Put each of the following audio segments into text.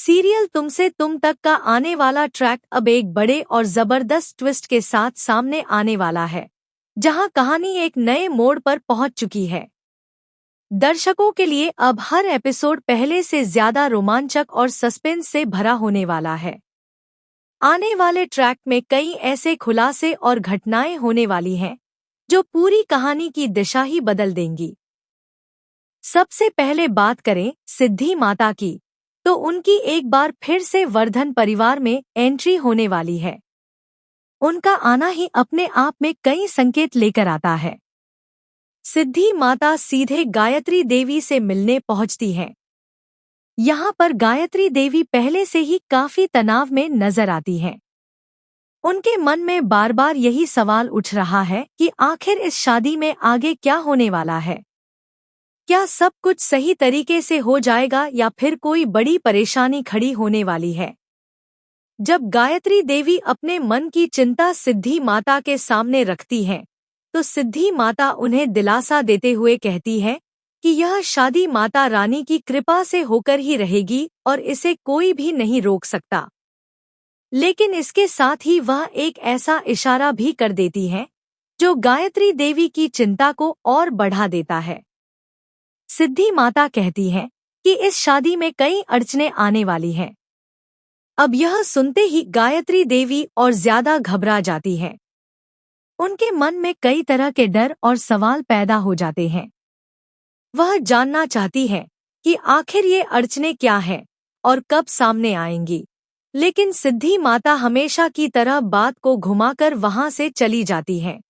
Serial तुमसे तुम तक का आने वाला ट्रैक अब एक बड़े और जबरदस्त ट्विस्ट के साथ सामने आने वाला है, जहां कहानी एक नए मोड़ पर पहुंच चुकी है। दर्शकों के लिए अब हर एपिसोड पहले से ज्यादा रोमांचक और सस्पेंस से भरा होने वाला है। आने वाले ट्रैक में कई ऐसे खुलासे और घटनाएं होने वाली हैं, जो पूरी कहानी की दिशा ही बदल देंगी। सबसे पहले बात करें सिद्धि माता की, तो उनकी एक बार फिर से वर्धन परिवार में एंट्री होने वाली है। उनका आना ही अपने आप में कई संकेत लेकर आता है। सिद्धि माता सीधे गायत्री देवी से मिलने पहुंचती हैं। यहाँ पर गायत्री देवी पहले से ही काफी तनाव में नजर आती हैं। उनके मन में बार बार यही सवाल उठ रहा है कि आखिर इस शादी में आगे क्या होने वाला है। क्या सब कुछ सही तरीके से हो जाएगा या फिर कोई बड़ी परेशानी खड़ी होने वाली है। जब गायत्री देवी अपने मन की चिंता सिद्धि माता के सामने रखती हैं, तो सिद्धि माता उन्हें दिलासा देते हुए कहती है कि यह शादी माता रानी की कृपा से होकर ही रहेगी और इसे कोई भी नहीं रोक सकता। लेकिन इसके साथ ही वह एक ऐसा इशारा भी कर देती है जो गायत्री देवी की चिंता को और बढ़ा देता है। सिद्धि माता कहती है कि इस शादी में कई अड़चनें आने वाली हैं। अब यह सुनते ही गायत्री देवी और ज्यादा घबरा जाती है। उनके मन में कई तरह के डर और सवाल पैदा हो जाते हैं। वह जानना चाहती है कि आखिर ये अड़चनें क्या हैं और कब सामने आएंगी। लेकिन सिद्धि माता हमेशा की तरह बात को घुमाकर वहां से चली जाती है।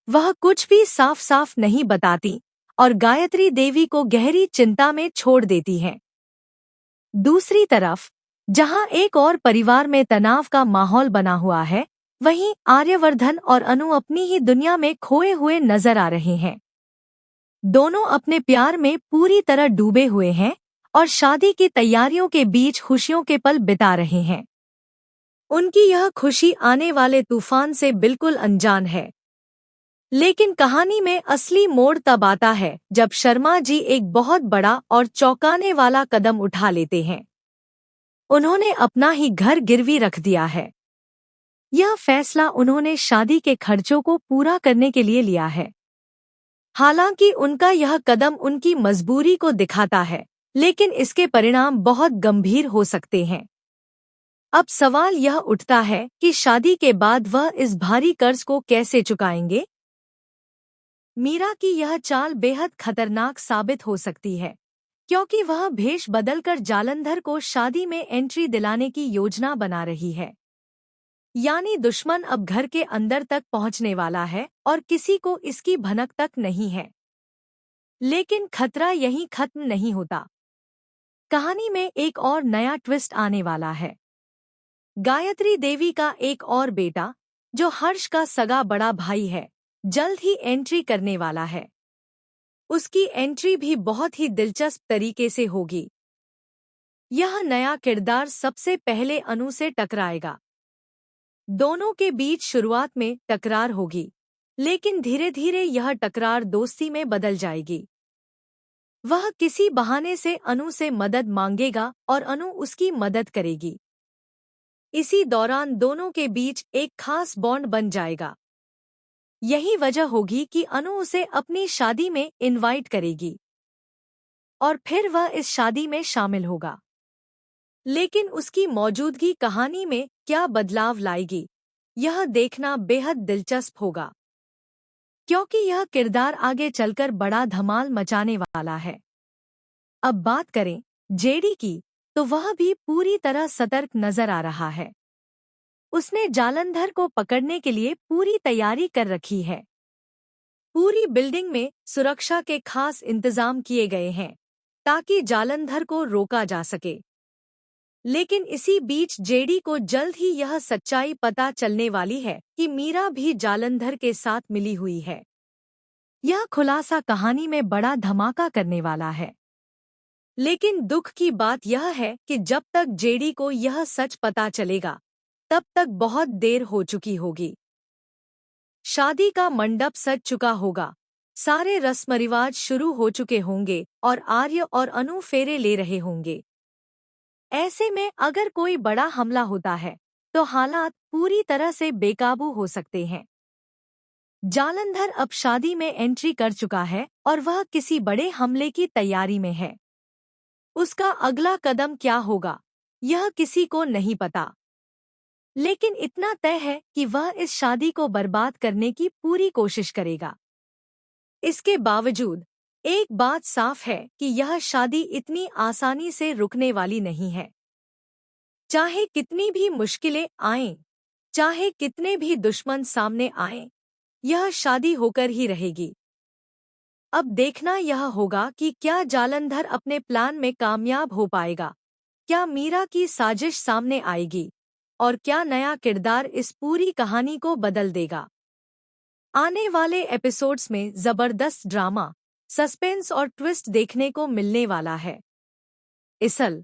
वह कुछ भी साफ साफ नहीं बताती और गायत्री देवी को गहरी चिंता में छोड़ देती है। दूसरी तरफ, जहां एक और परिवार में तनाव का माहौल बना हुआ है, वहीं आर्यवर्धन और अनु अपनी ही दुनिया में खोए हुए नजर आ रहे हैं। दोनों अपने प्यार में पूरी तरह डूबे हुए हैं और शादी की तैयारियों के बीच खुशियों के पल बिता रहे हैं। उनकी यह खुशी आने वाले तूफान से बिल्कुल अनजान है। लेकिन कहानी में असली मोड़ तब आता है जब शर्मा जी एक बहुत बड़ा और चौंकाने वाला कदम उठा लेते हैं। उन्होंने अपना ही घर गिरवी रख दिया है। यह फैसला उन्होंने शादी के खर्चों को पूरा करने के लिए लिया है। हालांकि उनका यह कदम उनकी मजबूरी को दिखाता है, लेकिन इसके परिणाम बहुत गंभीर हो सकते हैं। अब सवाल यह उठता है कि शादी के बाद वह इस भारी कर्ज को कैसे चुकाएंगे। मीरा की यह चाल बेहद खतरनाक साबित हो सकती है, क्योंकि वह भेष बदलकर जालंधर को शादी में एंट्री दिलाने की योजना बना रही है। यानी दुश्मन अब घर के अंदर तक पहुंचने वाला है और किसी को इसकी भनक तक नहीं है। लेकिन खतरा यहीं खत्म नहीं होता। कहानी में एक और नया ट्विस्ट आने वाला है। गायत्री देवी का एक और बेटा, जो हर्ष का सगा बड़ा भाई है, जल्द ही एंट्री करने वाला है। उसकी एंट्री भी बहुत ही दिलचस्प तरीके से होगी। यह नया किरदार सबसे पहले अनु से टकराएगा। दोनों के बीच शुरुआत में टकरार होगी, लेकिन धीरे धीरे यह टकरार दोस्ती में बदल जाएगी। वह किसी बहाने से अनु से मदद मांगेगा और अनु उसकी मदद करेगी। इसी दौरान दोनों के बीच एक खास बॉन्ड बन जाएगा। यही वजह होगी कि अनु उसे अपनी शादी में इनवाइट करेगी और फिर वह इस शादी में शामिल होगा। लेकिन उसकी मौजूदगी कहानी में क्या बदलाव लाएगी, यह देखना बेहद दिलचस्प होगा, क्योंकि यह किरदार आगे चलकर बड़ा धमाल मचाने वाला है। अब बात करें जेडी की, तो वह भी पूरी तरह सतर्क नजर आ रहा है। उसने जालंधर को पकड़ने के लिए पूरी तैयारी कर रखी है। पूरी बिल्डिंग में सुरक्षा के खास इंतजाम किए गए हैं ताकि जालंधर को रोका जा सके। लेकिन इसी बीच जेडी को जल्द ही यह सच्चाई पता चलने वाली है कि मीरा भी जालंधर के साथ मिली हुई है। यह खुलासा कहानी में बड़ा धमाका करने वाला है। लेकिन दुख की बात यह है कि जब तक जेडी को यह सच पता चलेगा, तब तक बहुत देर हो चुकी होगी। शादी का मंडप सज चुका होगा, सारे रस्म रिवाज शुरू हो चुके होंगे और आर्य और अनु फेरे ले रहे होंगे। ऐसे में अगर कोई बड़ा हमला होता है तो हालात पूरी तरह से बेकाबू हो सकते हैं। जालंधर अब शादी में एंट्री कर चुका है और वह किसी बड़े हमले की तैयारी में है। उसका अगला कदम क्या होगा, यह किसी को नहीं पता। लेकिन इतना तय है कि वह इस शादी को बर्बाद करने की पूरी कोशिश करेगा। इसके बावजूद एक बात साफ है कि यह शादी इतनी आसानी से रुकने वाली नहीं है। चाहे कितनी भी मुश्किलें आएं, चाहे कितने भी दुश्मन सामने आएं, यह शादी होकर ही रहेगी। अब देखना यह होगा कि क्या जालंधर अपने प्लान में कामयाब हो पाएगा, क्या मीरा की साजिश सामने आएगी और क्या नया किरदार इस पूरी कहानी को बदल देगा। आने वाले एपिसोड्स में जबरदस्त ड्रामा, सस्पेंस और ट्विस्ट देखने को मिलने वाला है। इसल